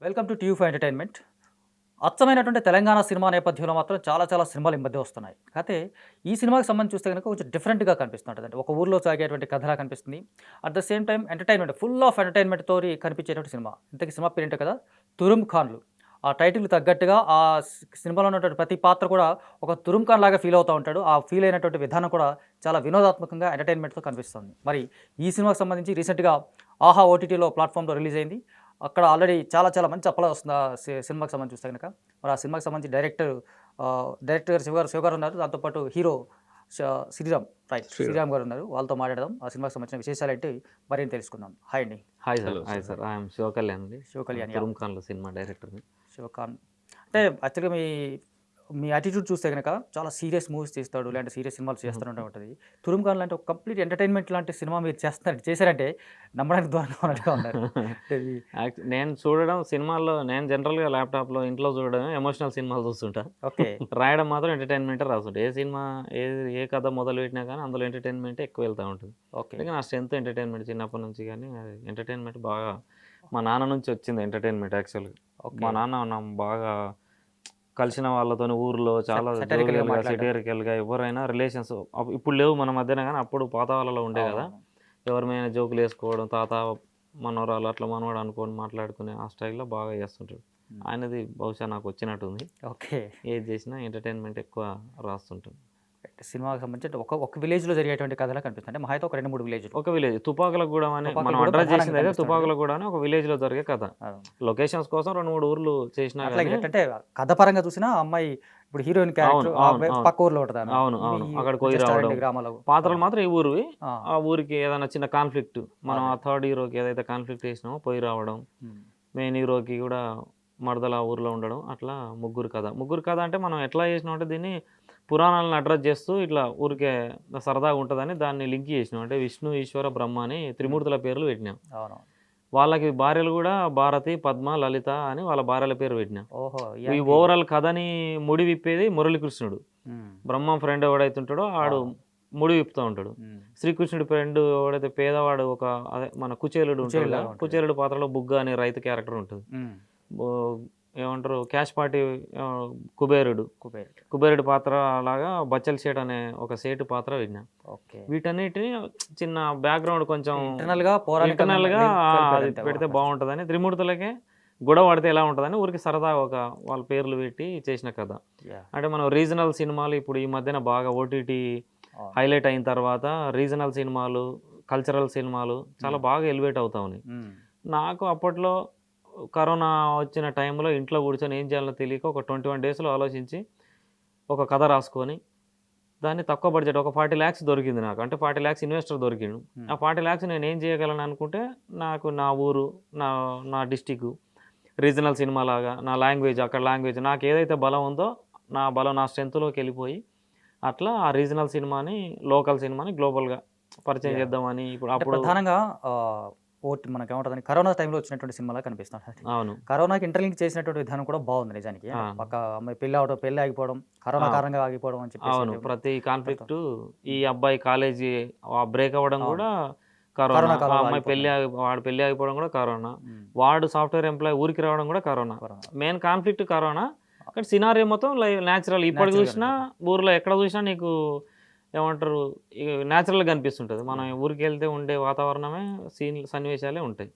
Welcome to TU for entertainment. అచ్చమైనటువంటి Telangana cinema నేపథ్యంలో మాత్రం చాలా చాలా సినిమాలు ఈ మధ్య వస్తున్నాయి. కాకపోతే ఈ సినిమాకి సంబంధించి చూస్తే గనుక కొంచెం డిఫరెంట్‌గా కనిపిస్తుంటదండి. ఒక ఊర్లో సాగేటువంటి కథలా కనిపిస్తుంది. At the same time entertainment full of entertainment తోటి కనిపించేటువంటి సినిమా. ఇంతకీ సినిమా పేరేంటో కదా! 'తురుమ్ ఖాన్‌లు.' ఆ టైటిల్‌కి తగ్గట్టుగా ఆ సినిమాలో ఉన్నటువంటి ప్రతి పాత్ర కూడా ఒక తురుమ్ ఖాన్ లాగా ఫీల్ అవుతా ఉంటాడు. ఆ ఫీల్ అయినటువంటి విధానం కూడా చాలా వినోదాత్మకంగా ఎంటర్టైన్మెంట్‌తో కనిపిస్తుంది. మరి ఈ సినిమాకి సంబంధించి రీసెంట్‌గా 'ఆహా' ఓటీటీలో ప్లాట్‌ఫామ్‌లో రిలీజ్ అయింది. అక్కడ ఆల్రెడీ చాలా చాలా మంచి అప్లాజ్ వస్తుంది ఆ సినిమాకి సంబంధించి చూస్తే గనక. మరి ఆ సినిమాకి సంబంధించి డైరెక్టర్ గారు శివ గారు ఉన్నారు. దాంతో పాటు హీరో ష శ్రీరామ్ శ్రీరామ్. శ్రీరామ్ గారు ఉన్నారు. వాళ్ళతో మాట్లాడదాం. ఆ సినిమాకి సంబంధించిన విశేషాలేంటి మరేం తెలుసుకుందాం. హాయ్ అండి. Hi sir. Hello hi sir. Sir. I'm Shiva Kalyan అండి. 'శివ కళ్యాణ్' 'తురుమ్ ఖాన్‌లో' సినిమా డైరెక్టర్‌ని. శివకాన్ అంటే యాక్చువల్‌గా మీ యాటిట్యూడ్ చూస్తే గనక చాలా సీరియస్ మూవీస్ తీస్తాడు. లేదంటే సీరియస్ సినిమాలు చేస్తూనే ఉంటది. 'తురుమ్ ఖాన్' లాంటి ఒక కంప్లీట్ ఎంటర్‌టైన్‌మెంట్ లాంటి సినిమా మీరు చేశారంటే నమ్మడానికి దూరంగా ఉన్నట్టుగా ఉన్నారు. అంటే ఇది నేను చూడడం సినిమాల్లో నేను జనరల్‌గా ల్యాప్‌టాప్‌లో ఇంట్లో చూడడమే ఎమోషనల్ సినిమాలు చూస్తుంటా. ఓకే. రాయడం మాత్రం ఎంటర్‌టైన్‌మెంటే రాస్తుంటా. ఏ సినిమా ఏ కథ మొదలుపెట్టినా కానీ అందులో ఎంటర్‌టైన్‌మెంటే ఎక్కువ వెళ్తా ఉంటుంది. ఓకే. అందుకే నా స్ట్రెంత్ ఎంటర్‌టైన్‌మెంట్ చిన్నప్పటి నుంచి గానీ అది ఎంటర్‌టైన్‌మెంట్ బాగా మా నాన్న నుంచి వచ్చింది ఎంటర్‌టైన్‌మెంట్ యాక్చువల్‌గా. ఓకే. మా నాన్న బాగా కలిసిన వాళ్ళతోని ఊర్లో చాలా సటారికల్‌గా జోవియల్‌గా, మాట్లాడడం. సెటైరికల్‌గా ఎవరైనా రిలేషన్స్ ఇప్పుడు లేవు మన మధ్యన గానీ అప్పుడు పాత వాళ్ళలో ఉండే గదా! అవునవును. ఎవరి మీద జోకులేసుకోవడం, తాత, మనవరాలు అట్లా మనవడు అనుకోని మాట్లాడుకునే ఆ స్టైల్‌లో బాగా చేస్తుంటాడు. హ్మ్. ఆయనది బహుశా నాకొచ్చినట్టుంది. ఓకే. ఏది చేసినా ఎంటర్‌టైన్‌మెంట్ ఎక్కువ రాస్తుంటాను. సినిమాకి సంబంధించి అంటే ఒక విలేజ్‌లో జరిగేటువంటి కథలా కనిపిస్తుంది. అంటే మహా అయితే ఒక 2, 3 విలేజ్‌లు. ఒక విలేజ్ తుపాకులగూడెం అని మనం తుపాకులగూడెం అడ్రెస్ ప్రధానంగా చేసిందైతే కనిపిస్తుంటది. తుపాకులగూడెం అని ఒక విలేజ్‌లో జరిగే కథ. అవును. లొకేషన్స్ కోసం 2, 3 ఊర్లు చేసినా అట్లా గానీ అంటే కథ పరంగా చూసినా ఆ అమ్మాయి ఇప్పుడు హీరోయిన్ అవును. క్యారెక్టర్ అవును. అవును. పక్క ఊర్లో ఉంటదామె. అవును. ఇవి అవును. అక్కడికి పోయి జస్ట్ ఆ రావడం. 2 గ్రామాల పాత్రలు పరం. మాత్రం ఈ ఊరివి. ఆ! ఆ ఊరికి ఏదైనా చిన్న కాన్‌ఫ్లిక్ట్ మనం అదే. ఆ థర్డ్ హీరోకి ఏదైతే కాన్‌ఫ్లిక్ట్ చేసినామో పోయి రావడం. హ్మ్. మెయిన్ హీరోకి గూడా మరదలు ఆ ఊర్లో ఉండడం. అట్లా ముగ్గురు కథ. ముగ్గురు కథ అంటే మనం ఎట్లా చేసినామంటే దీన్ని పురాణాలను అడ్రెస్ చేస్తూ ఇట్లా ఊరికే సరదాగా ఉంటదని దాన్ని లింక్ చేసినాం. అంటే విష్ణు, ఈశ్వర, బ్రహ్మ అని హ్మ్. త్రిమూర్తుల పేర్లు పెట్టినాం. అవునవును. వాళ్ళకి భార్యలు గూడా భారతి, పద్మ, లలిత అని వాళ్ళ భార్యల పేరు పెట్టినాం. ఓహో! ఈ యాంగి. ఓవరాల్ కథని ముడి విప్పేది మురళీకృష్ణుడు. హ్మ్. బ్రహ్మ ఫ్రెండ్ ఎవడైతే ఉంటాడో ఆడు అవును. ముడి విప్పుతా ఉంటాడు. హ్మ్. శ్రీకృష్ణుడి ఫ్రెండ్ ఎవడైతే పేదవాడు అదే మన కుచేలుడు ఉంటాడుగా, కుచేలులాగా ఉంటది. కుచేలుడు పాత్రలో బుగ్గ అనే రైతు క్యారెక్టర్ ఉంటది. హ్మ్. బో ఏమంటారు క్యాష్ పార్టీ ఆహ్, కుబేరుడు. కుబేరుడు. కుబేరుడి పాత్ర లాగా బచ్చల సేటు అనే ఒక సేటు పాత్ర విన్నా. ఓకే. వీటన్నిటిని చిన్న బ్యాక్‌గ్రౌండ్ కొంచెం ఇంటర్నల్‌గా పౌరాణికంగా ఇంటర్నల్‌గా అది కలిపేదంతే పెడితే ఫస్ట్. బావుంటదని త్రిమూర్తులకే గొడవ పడితే ఎలా ఉంటదని ఊరికే సరదాగా వాళ్ళ పేర్లు పెట్టి చేసిన కథ. యాహ్! అంటే మనం రీజనల్ సినిమాలు ఇప్పుడు ఈ మధ్యన బాగా ఓటీటీ అవును. హైలైట్ అయిన తర్వాత రీజనల్ సినిమాలు, కల్చరల్ సినిమాలు చాలా హ్మ్. బాగా ఎలివేట్ అవుతా ఉన్నాయి. హ్మ్. నాకు అప్పట్లో కరోనా వచ్చిన టైంలో ఇంట్లో కూర్చొని ఏం చేయాలో తెలియక ఒక 21 డేస్‌లో ఆలోచించి ఒక కథ రాసుకొని దాన్ని తక్కువ బడ్జెట్ ఒక 40,00,000 దొరికింది నాకు. అంటే 40,00,000 ఇన్వెస్టర్ దొరికిండు. ఆ హ్మ్. 40,00,000 నేనేం చేయగలను అనుకుంటే నాకు నా ఊరు, నా నా డిస్ట్రిక్టు, రీజనల్ సినిమాలాగా నా లాంగ్వేజ్ అక్కడ లాంగ్వేజ్ నాకేదైతే బలం ఉందో నా బలం నా స్ట్రెంగ్త్‌లోకెళ్ళిపోయి అట్లా ఆ రీజనల్ సినిమాని, లోకల్ సినిమాని గ్లోబల్‌గా పరిచయం యాహ్! చేద్దామని ఇప్పుడు అంటే అప్పుడు ప్రధానంగా మనకేమంటదని కరోనా టైంలో వచ్చినటువంటి సినిమాలా కనిపిస్తుంటది. అవును. కరోనాకి ఇంటర్‌లింక్ చేసినటువంటి విధానం కూడా బావుంది నిజానికి. ఆ! అంటే పక్క అమ్మాయి పెళ్లి ఆగిపోవడం, కరోనా ఆ! కారణంగా ఆగిపోవడం అని చెప్పేసి అవును. ప్రతి పెడతాం. కాన్‌ఫ్లిక్టు ఈ హ్మ్. అబ్బాయి కాలేజీ బ్రేక్ అవ్వడం అవును. గూడా కరోనా. కరోనా ఆ కాలంలో అమ్మాయి ఆగిపోతుంది. వాడి పెళ్లి ఆగిపోవడం గూడా కరోనా. హ్మ్. వాడు సాఫ్ట్‌వేర్ ఎంప్లాయీ ఊరికి రావడం గూడా corona. Corona. Main conflict corona. కానీ సినారియో మొత్తం నేచురల్. ఇప్పటికి నేచురల్‌గానే జూసినా పోతుంది. ఊర్లో ఎక్కడ జూసినా నీకు ఏమంటారు నేచురల్‌గా గనిపిస్తుంటది. మనం యాహ్! ఊరికెళ్తే ఉండే వాతావరణమే సన్నివేశాలే ఉంటాయి.